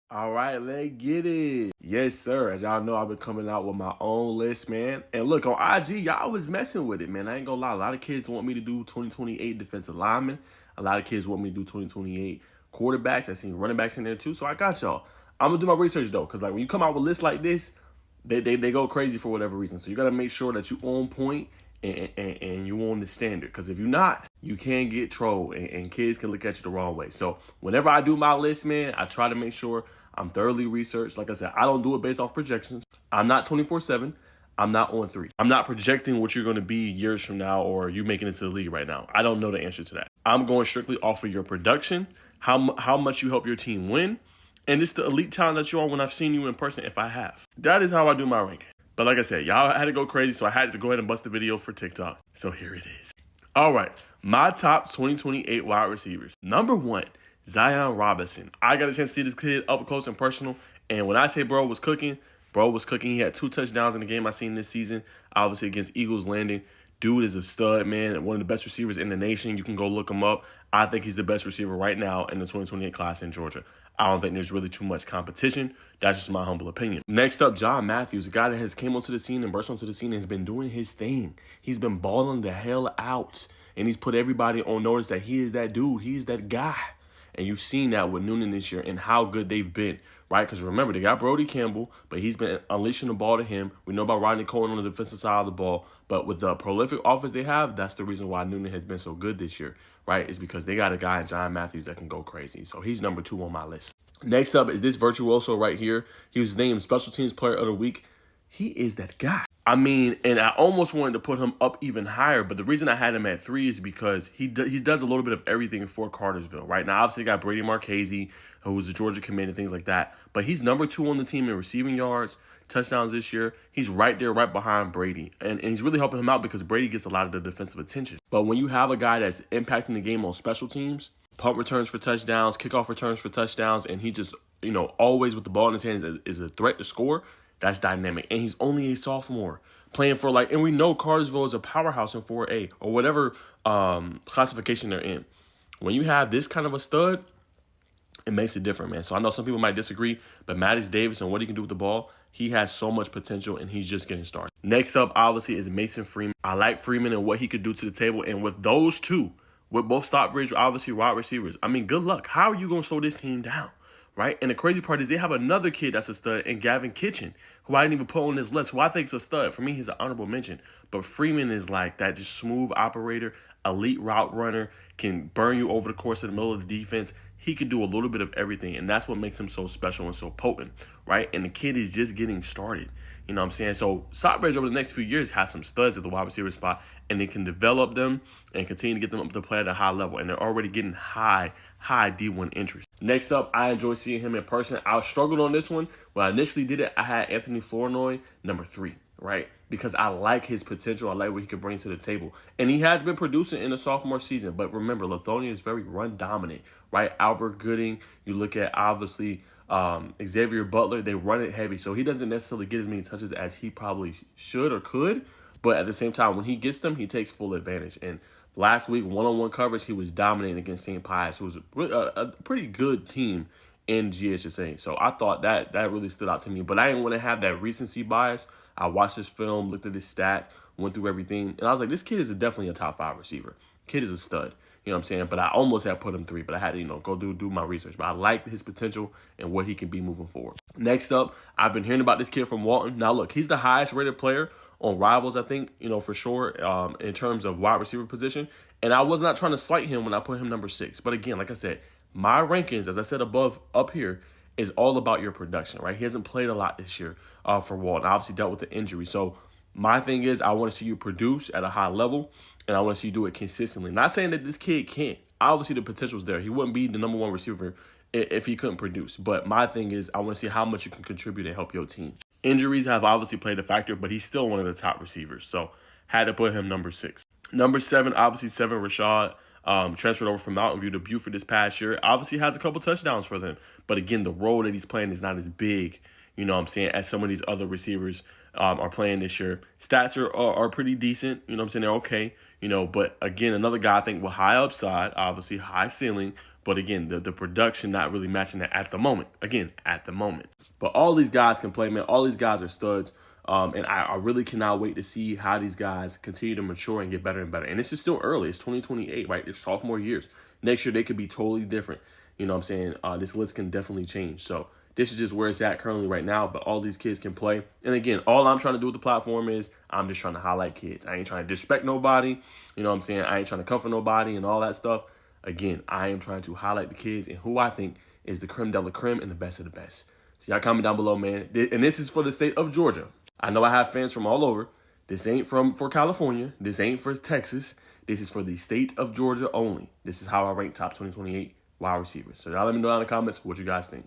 All right, let's get it. Yes, sir. As y'all know, I've been coming out with my own list, man. And look, on IG, y'all was messing with it, man. I ain't gonna lie. A lot of kids want me to do 2028 defensive linemen. A lot of kids want me to do 2028 quarterbacks. I seen running backs in there too. So I got y'all. I'm gonna do my research though, because like when you come out with lists like this, they go crazy for whatever reason. So you gotta make sure that you on point and you on the standard. Because if you're not, you can get trolled and kids can look at you the wrong way. So whenever I do my list, man, I try to make sure I'm thoroughly researched. Like I said, I don't do it based off projections. I'm not 24/7. I'm not on three. I'm not projecting what you're going to be years from now or you making it to the league right now. I don't know the answer to that. I'm going strictly off of your production, how much you help your team win, and it's the elite talent that you are when I've seen you in person, if I have. That is how I do my ranking. But like I said, y'all had to go crazy, so I had to go ahead and bust the video for TikTok. So here it is. All right, my top 2028 wide receivers. Number 1, Zion Robinson. I got a chance to see this kid up close and personal, and when I say bro was cooking. He had 2 touchdowns in the game I seen this season, obviously against Eagles Landing. Dude is a stud, man. One of the best receivers in the nation. You can go look him up. I think he's the best receiver right now in the 2028 class in Georgia. I don't think there's really too much competition. That's just my humble opinion. Next up, John Matthews, a guy that has came onto the scene and burst onto the scene and has been doing his thing. He's been balling the hell out. And he's put everybody on notice that he is that dude. He is that guy. And you've seen that with Noonan this year and how good they've been, right? Because remember, they got Brody Campbell, but he's been unleashing the ball to him. We know about Rodney Cohen on the defensive side of the ball. But with the prolific offense they have, that's the reason why Noonan has been so good this year, right? Is because they got a guy in John Matthews that can go crazy. So he's number 2 on my list. Next up is this virtuoso right here. He was named Special Teams Player of the Week. He is that guy. I mean, and I almost wanted to put him up even higher, but the reason I had him at 3 is because he does a little bit of everything for Cartersville, right? Now, obviously, you got Brady Marchese, who's the Georgia commit and things like that, but he's number 2 on the team in receiving yards, touchdowns this year. He's right there, right behind Brady, and he's really helping him out because Brady gets a lot of the defensive attention. But when you have a guy that's impacting the game on special teams, punt returns for touchdowns, kickoff returns for touchdowns, and he just, always with the ball in his hands is a threat to score. That's dynamic. And he's only a sophomore playing for and we know Cartersville is a powerhouse in 4A or whatever classification they're in. When you have this kind of a stud, it makes it different, man. So I know some people might disagree, but Mattis Davis and what he can do with the ball, he has so much potential and he's just getting started. Next up, obviously, is Mason Freeman. I like Freeman and what he could do to the table. And with those two, with both Stockbridge, obviously, wide receivers, I mean, good luck. How are you going to slow this team down? Right? And the crazy part is they have another kid that's a stud in Gavin Kitchen, who I didn't even put on this list, who I think is a stud. For me, he's an honorable mention. But Freeman is like that just smooth operator, elite route runner, can burn you over the course of the middle of the defense. He could do a little bit of everything, and that's what makes him so special and so potent, right? And the kid is just getting started. You know what I'm saying? So Stockbridge over the next few years has some studs at the wide receiver spot, and they can develop them and continue to get them up to play at a high level. And they're already getting high D1 interest. Next up, I enjoy seeing him in person. I struggled on this one. When I initially did it, I had Anthony Flournoy, number 3, right? Because I like his potential. I like what he can bring to the table. And he has been producing in the sophomore season. But remember, Lithonia is very run dominant, right? Albert Gooding, you look at, obviously, Xavier Butler, they run it heavy. So he doesn't necessarily get as many touches as he probably should or could. But at the same time, when he gets them, he takes full advantage. And last week, one-on-one coverage, he was dominating against St. Pius, who was a pretty good team in GHSA. So I thought that really stood out to me. But I didn't want to have that recency bias. I watched his film, looked at his stats, went through everything. And I was like, this kid is definitely a top 5 receiver. Kid is a stud. You know what I'm saying? But I almost had put him 3, but I had to, go do my research. But I like his potential and what he can be moving forward. Next up, I've been hearing about this kid from Walton. Now, look, he's the highest rated player on Rivals, I think, for sure, in terms of wide receiver position. And I was not trying to slight him when I put him number 6. But again, like I said, my rankings, as I said up here, is all about your production, right? He hasn't played a lot this year for Walton. Obviously dealt with the injury. So my thing is I want to see you produce at a high level, and I want to see you do it consistently. Not saying that this kid can't. Obviously, the potential's there. He wouldn't be the number 1 receiver if he couldn't produce. But my thing is I want to see how much you can contribute and help your team. Injuries have obviously played a factor, but he's still one of the top receivers. So had to put him number 6. Number 7, obviously 7, Rashad. Transferred over from Mountain View to Buford this past year. Obviously has a couple touchdowns for them. But again, the role that he's playing is not as big, as some of these other receivers are playing this year. Stats are pretty decent. They're okay. But again, another guy I think with high upside, obviously high ceiling, But again, the production not really matching that at the moment. Again, at the moment. But all these guys can play, man. All these guys are studs. And I really cannot wait to see how these guys continue to mature and get better and better. And this is still early. It's 2028, right? They're sophomore years. Next year, they could be totally different. You know what I'm saying? This list can definitely change. So this is just where it's at currently right now. But all these kids can play. And again, all I'm trying to do with the platform is I'm just trying to highlight kids. I ain't trying to disrespect nobody. You know what I'm saying? I ain't trying to comfort nobody and all that stuff. Again, I am trying to highlight the kids and who I think is the creme de la creme and the best of the best. So y'all comment down below, man. And this is for the state of Georgia. I know I have fans from all over. This ain't for California. This ain't for Texas. This is for the state of Georgia only. This is how I rank top 2028 wide receivers. So y'all let me know down in the comments what you guys think.